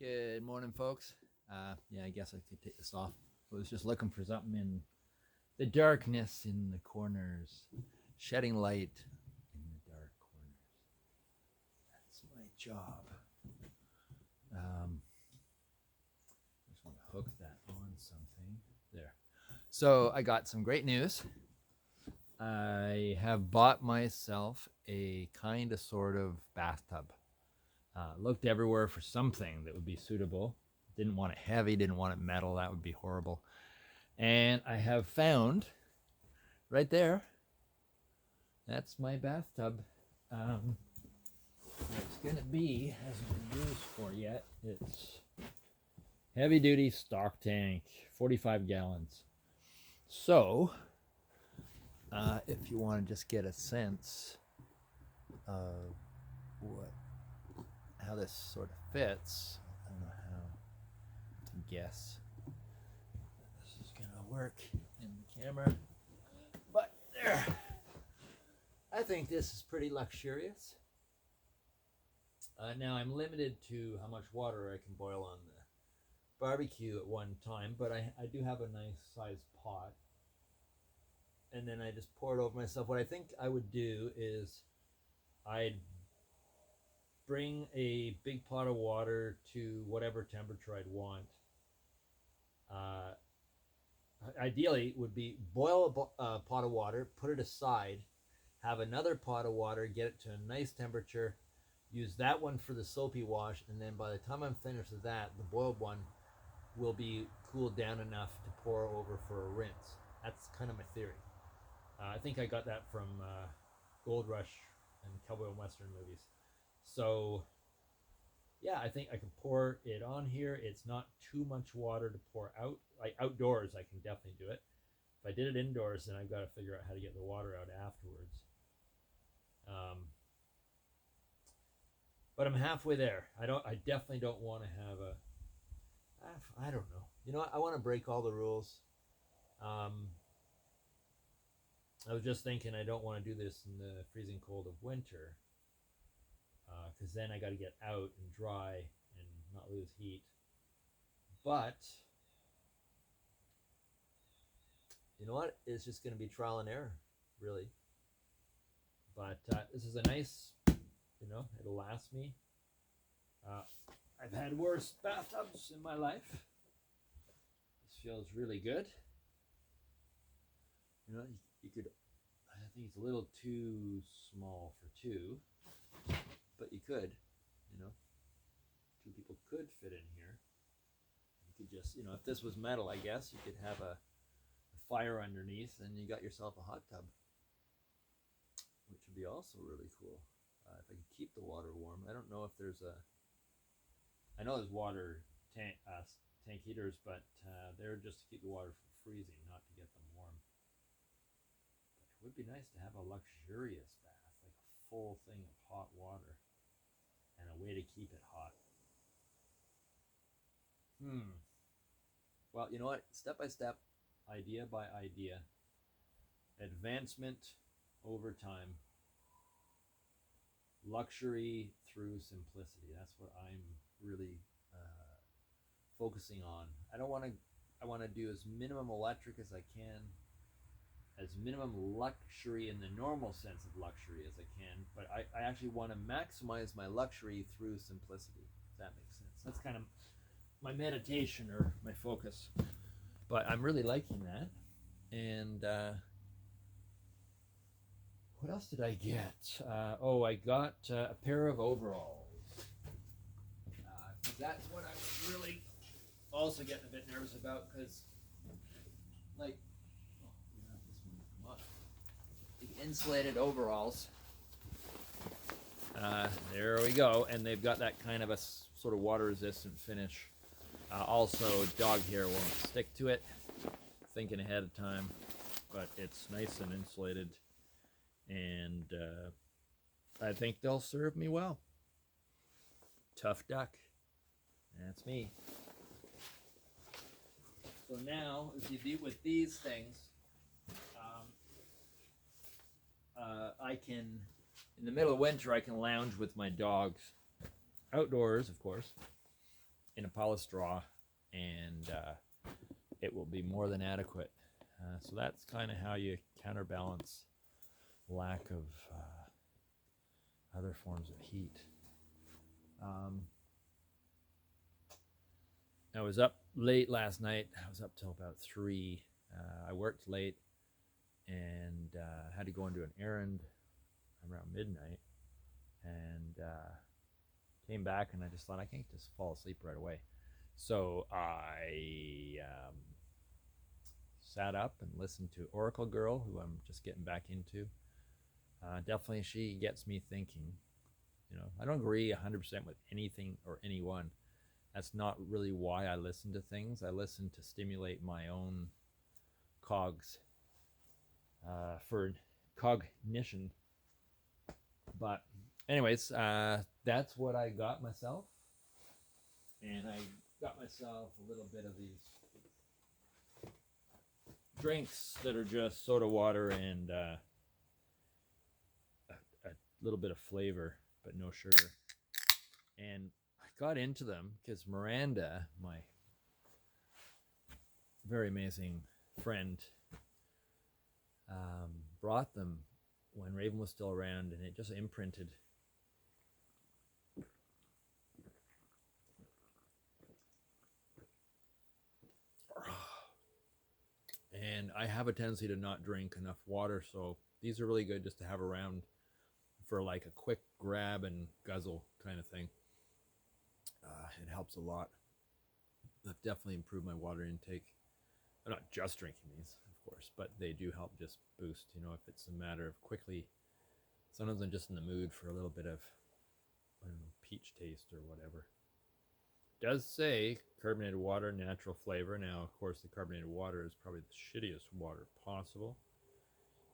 Good morning, folks. Yeah, I guess I could take this off. I was just looking for something in the darkness in the corners, shedding light in the dark corners. That's my job. Just want to hook that on something. There. So I got some great news. I have bought myself a kind of sort of bathtub. Looked everywhere for something that would be suitable. Didn't want it heavy, didn't want it metal, that would be horrible. And I have found right there, that's my bathtub. It's gonna be, hasn't been used for yet. It's heavy duty stock tank, 45 gallons. So, if you want to just get a sense of how this sort of fits, I don't know how to guess this is gonna work in the camera, but there. I think this is pretty luxurious. Now I'm limited to how much water I can boil on the barbecue at one time, but I do have a nice sized pot, and then I just pour it over myself. What I think I would do is I'd bring a big pot of water to whatever temperature I'd want. Ideally, would be boil a pot of water, put it aside, have another pot of water, get it to a nice temperature, use that one for the soapy wash, and then by the time I'm finished with that, the boiled one will be cooled down enough to pour over for a rinse. That's kind of my theory. I think I got that from Gold Rush and cowboy and western movies. So yeah, I think I can pour it on here. It's not too much water to pour out. Like outdoors, I can definitely do it. If I did it indoors, then I've got to figure out how to get the water out afterwards. But I'm halfway there. I definitely don't want to have a. I don't know. You know what? I want to break all the rules. I was just thinking I don't want to do this in the freezing cold of winter, because then I got to get out and dry and not lose heat. But you know what? It's just going to be trial and error, really. But this is a nice, it'll last me. I've had worse bathtubs in my life. This feels really good. You could, I think it's a little too small for two, but you could, two people could fit in here. You could just, if this was metal, I guess, you could have a fire underneath and you got yourself a hot tub, which would be also really cool. If I could keep the water warm. I don't know if there's I know there's water tank heaters, but they're just to keep the water from freezing, not to get them warm. But it would be nice to have a luxurious bath, like a full thing of hot water and a way to keep it hot. Well, you know what? Step by step, idea by idea, advancement over time, luxury through simplicity. That's what I'm really focusing on. I want to do as minimum electric as I can, as minimum luxury in the normal sense of luxury as I can, but I actually want to maximize my luxury through simplicity, if that makes sense. That's kind of my meditation or my focus. But I'm really liking that. And what else did I get? I got a pair of overalls. That's what I was really also getting a bit nervous about, because, like, this one, the insulated overalls. There we go, and they've got that kind of a sort of water-resistant finish. Also, dog hair won't stick to it. Thinking ahead of time, but it's nice and insulated, and I think they'll serve me well. Tough duck. That's me. So now, as you do with these things, I can, in the middle of winter, I can lounge with my dogs outdoors, of course, in a pile of straw, and it will be more than adequate. So that's kind of how you counterbalance lack of other forms of heat. I was up late last night. I was up till about 3. I worked late and had to go into an errand around midnight, and came back, and I just thought I can't just fall asleep right away. So I sat up and listened to Oracle Girl, who I'm just getting back into. Definitely she gets me thinking. I don't agree 100% with anything or anyone. That's not really why I listen to things. I listen to stimulate my own cogs for cognition. But anyways, that's what I got myself. And I got myself a little bit of these drinks that are just soda water and a little bit of flavor, but no sugar. And I got into them because Miranda, my very amazing friend, brought them when Raven was still around, and it just imprinted. And I have a tendency to not drink enough water, so these are really good just to have around for like a quick grab and guzzle kind of thing. It helps a lot. I've definitely improved my water intake. I'm not just drinking these, of course, but they do help just boost, if it's a matter of quickly. Sometimes I'm just in the mood for a little bit of, peach taste or whatever. It does say carbonated water, natural flavor. Now, of course, the carbonated water is probably the shittiest water possible.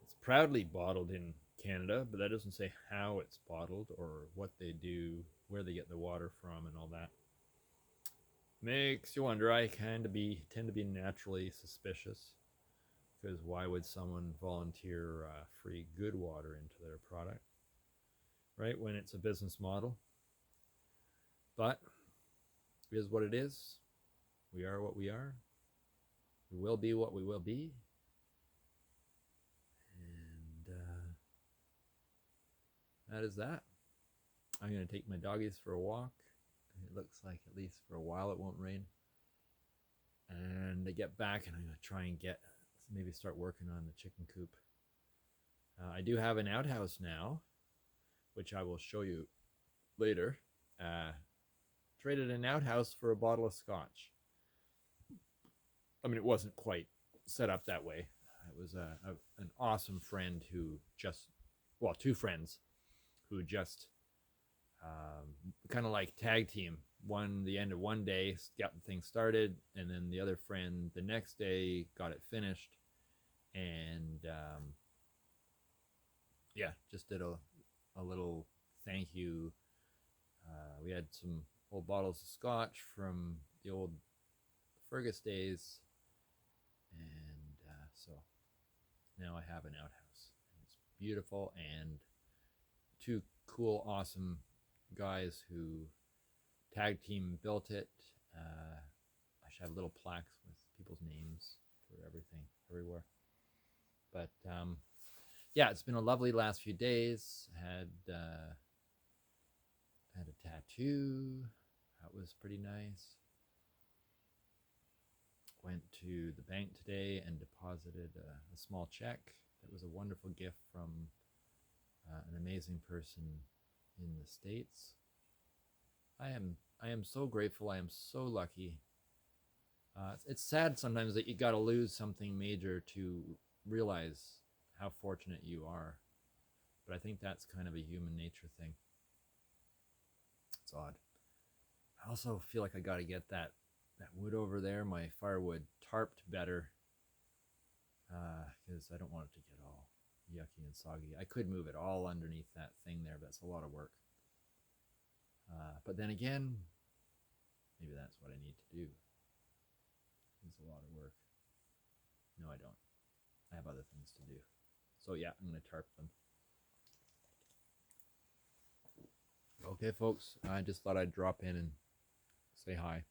It's proudly bottled in Canada, but that doesn't say how it's bottled or what they do, where they get the water from, and all that. Makes you wonder. I tend to be naturally suspicious, because why would someone volunteer free good water into their product, right, when it's a business model? But it is what it is. We are what we are. We will be what we will be. And that is that. I'm going to take my doggies for a walk. It looks like at least for a while it won't rain. And I get back, and I'm going to try and maybe start working on the chicken coop. I do have an outhouse now, which I will show you later. Traded an outhouse for a bottle of scotch. I mean, it wasn't quite set up that way. It was an awesome friend two friends who just kind of like tag team. The end of one day got the thing started, and then the other friend the next day got it finished, and just did a little thank you. We had some old bottles of scotch from the old Fergus days, and so now I have an outhouse. It's beautiful, and 2 cool, awesome guys who tag team built it. I should have little plaques with people's names for everything, everywhere. But it's been a lovely last few days. Had a tattoo. That was pretty nice. Went to the bank today and deposited a small check. That was a wonderful gift from an amazing person in the States. I am so grateful. I am so lucky. It's sad sometimes that you got to lose something major to realize how fortunate you are. But I think that's kind of a human nature thing. It's odd. I also feel like I got to get that wood over there, my firewood, tarped better, because I don't want it to get all yucky and soggy. I could move it all underneath that thing there, but that's a lot of work. But then again, maybe that's what I need to do. It's a lot of work. No, I don't. I have other things to do. So yeah, I'm going to tarp them. Okay, folks, I just thought I'd drop in and say hi.